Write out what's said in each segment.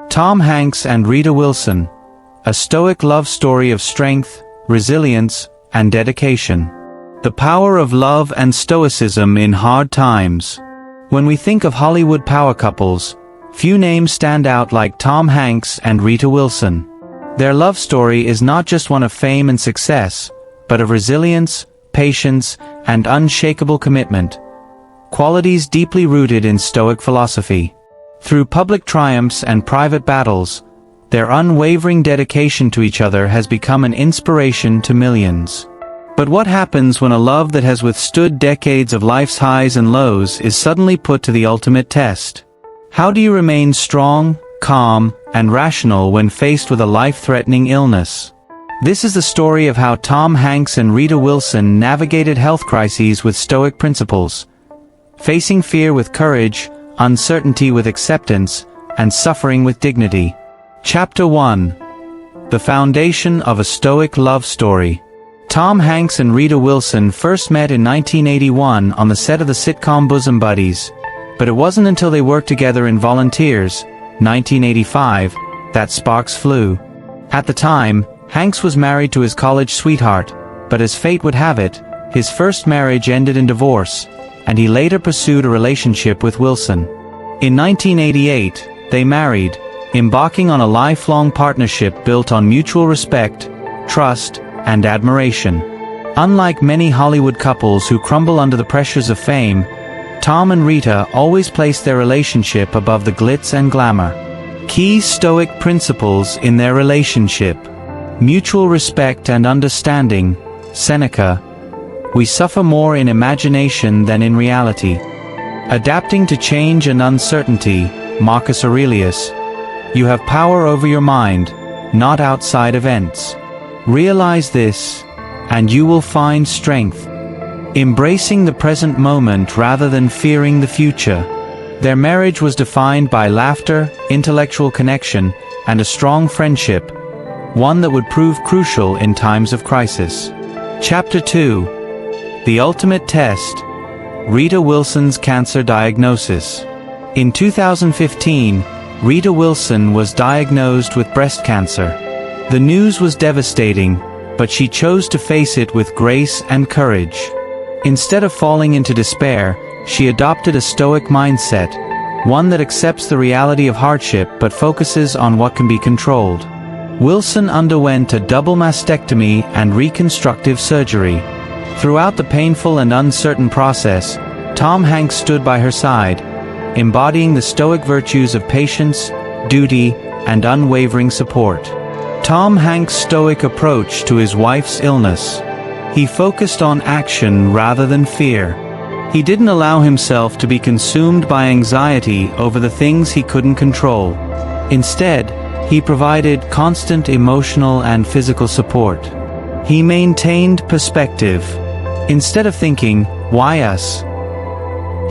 Tom Hanks and Rita Wilson. A stoic love story of strength, resilience, and dedication. The power of love and stoicism in hard times. When we think of Hollywood power couples, few names stand out like Tom Hanks and Rita Wilson. Their love story is not just one of fame and success, but of resilience, patience, and unshakable commitment. Qualities deeply rooted in Stoic philosophy. Through public triumphs and private battles, their unwavering dedication to each other has become an inspiration to millions. But what happens when a love that has withstood decades of life's highs and lows is suddenly put to the ultimate test? How do you remain strong, calm, and rational when faced with a life-threatening illness? This is the story of how Tom Hanks and Rita Wilson navigated health crises with Stoic principles, facing fear with courage, uncertainty with acceptance, and suffering with dignity. Chapter 1. The Foundation of a Stoic Love Story. Tom Hanks and Rita Wilson first met in 1981 on the set of the sitcom Bosom Buddies, but it wasn't until they worked together in Volunteers, 1985, that sparks flew. At the time, Hanks was married to his college sweetheart, but as fate would have it, his first marriage ended in divorce, and he later pursued a relationship with Wilson. In 1988, they married, embarking on a lifelong partnership built on mutual respect, trust, and admiration. Unlike many Hollywood couples who crumble under the pressures of fame, Tom and Rita always placed their relationship above the glitz and glamour. Key Stoic principles in their relationship. Mutual respect and understanding. Seneca. We suffer more in imagination than in reality. Adapting to change and uncertainty. Marcus Aurelius. You have power over your mind, not outside events. Realize this, and you will find strength. Embracing the present moment rather than fearing the future. Their marriage was defined by laughter, intellectual connection, and a strong friendship, one that would prove crucial in times of crisis. Chapter 2. The Ultimate Test. Rita Wilson's cancer diagnosis. In 2015, Rita Wilson was diagnosed with breast cancer. The news was devastating, but she chose to face it with grace and courage. Instead of falling into despair, she adopted a Stoic mindset, one that accepts the reality of hardship but focuses on what can be controlled. Wilson underwent a double mastectomy and reconstructive surgery. Throughout the painful and uncertain process, Tom Hanks stood by her side, embodying the Stoic virtues of patience, duty, and unwavering support. Tom Hanks' Stoic approach to his wife's illness. He focused on action rather than fear. He didn't allow himself to be consumed by anxiety over the things he couldn't control. Instead, he provided constant emotional and physical support. He maintained perspective. Instead of thinking, "Why us?"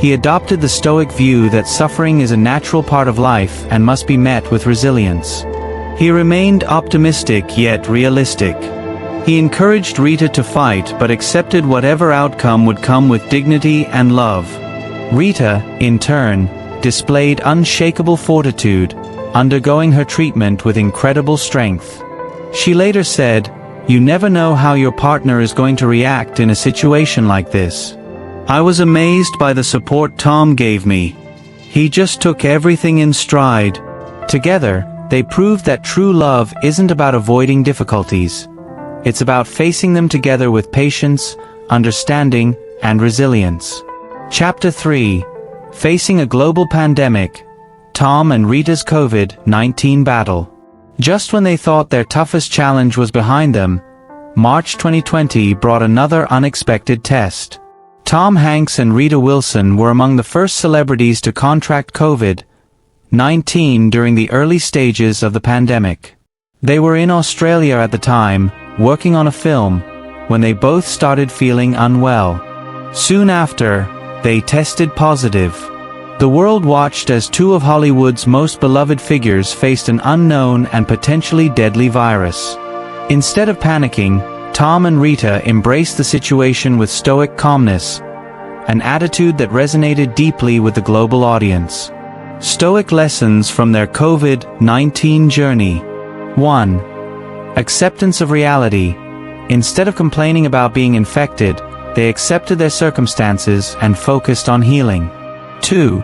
he adopted the Stoic view that suffering is a natural part of life and must be met with resilience. He remained optimistic yet realistic. He encouraged Rita to fight but accepted whatever outcome would come with dignity and love. Rita, in turn, displayed unshakable fortitude, undergoing her treatment with incredible strength. She later said, "You never know how your partner is going to react in a situation like this. I was amazed by the support Tom gave me. He just took everything in stride." Together, they proved that true love isn't about avoiding difficulties. It's about facing them together with patience, understanding, and resilience. Chapter 3. Facing a global pandemic. Tom and Rita's COVID-19 battle. Just when they thought their toughest challenge was behind them, March 2020 brought another unexpected test. Tom Hanks and Rita Wilson were among the first celebrities to contract COVID-19 during the early stages of the pandemic. They were in Australia at the time, working on a film, when they both started feeling unwell. Soon after, they tested positive. The world watched as two of Hollywood's most beloved figures faced an unknown and potentially deadly virus. Instead of panicking, Tom and Rita embraced the situation with stoic calmness, an attitude that resonated deeply with the global audience. Stoic lessons from their COVID-19 journey. 1. Acceptance of reality. Instead of complaining about being infected, they accepted their circumstances and focused on healing. 2.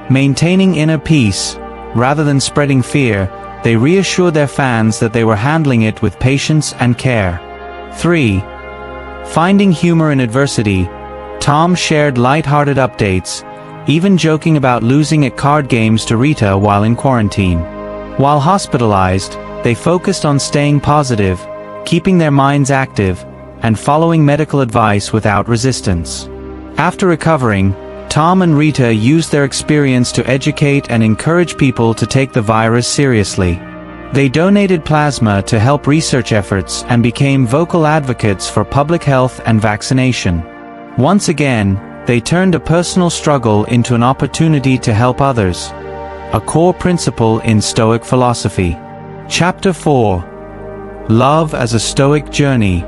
Maintaining inner peace. Rather than spreading fear, they reassured their fans that they were handling it with patience and care. 3. Finding humor in adversity. Tom shared light-hearted updates, even joking about losing at card games to Rita while in quarantine. While hospitalized, they focused on staying positive, keeping their minds active, and following medical advice without resistance. After recovering, Tom and Rita used their experience to educate and encourage people to take the virus seriously. They donated plasma to help research efforts and became vocal advocates for public health and vaccination. Once again, they turned a personal struggle into an opportunity to help others, a core principle in Stoic philosophy. Chapter 4. Love as a Stoic Journey.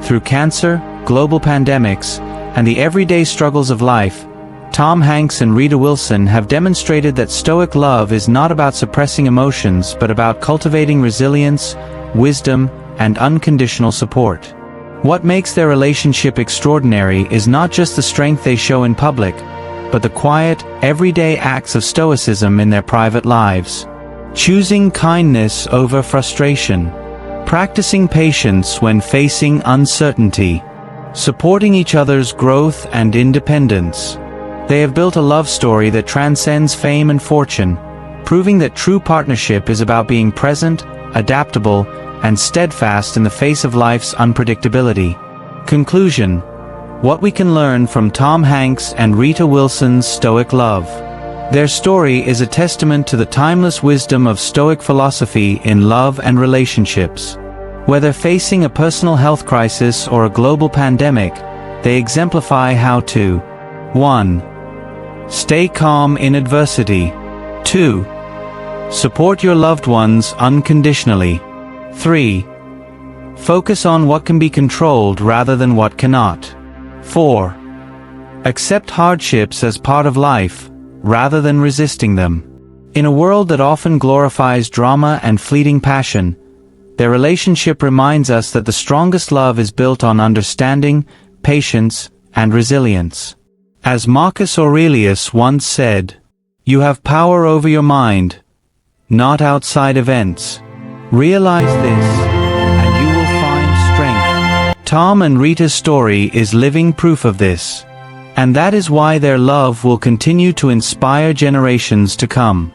Through cancer, global pandemics, and the everyday struggles of life, Tom Hanks and Rita Wilson have demonstrated that Stoic love is not about suppressing emotions but about cultivating resilience, wisdom, and unconditional support. What makes their relationship extraordinary is not just the strength they show in public, but the quiet, everyday acts of stoicism in their private lives. Choosing kindness over frustration. Practicing patience when facing uncertainty. Supporting each other's growth and independence. They have built a love story that transcends fame and fortune, proving that true partnership is about being present, adaptable, and steadfast in the face of life's unpredictability. Conclusion. What we can learn from Tom Hanks and Rita Wilson's Stoic love. Their story is a testament to the timeless wisdom of Stoic philosophy in love and relationships. Whether facing a personal health crisis or a global pandemic, they exemplify how to 1. Stay calm in adversity. 2. Support your loved ones unconditionally. 3. Focus on what can be controlled rather than what cannot. 4. Accept hardships as part of life, rather than resisting them. In a world that often glorifies drama and fleeting passion, their relationship reminds us that the strongest love is built on understanding, patience, and resilience. As Marcus Aurelius once said, "You have power over your mind, not outside events. Realize this, and you will find strength." Tom and Rita's story is living proof of this. And that is why their love will continue to inspire generations to come.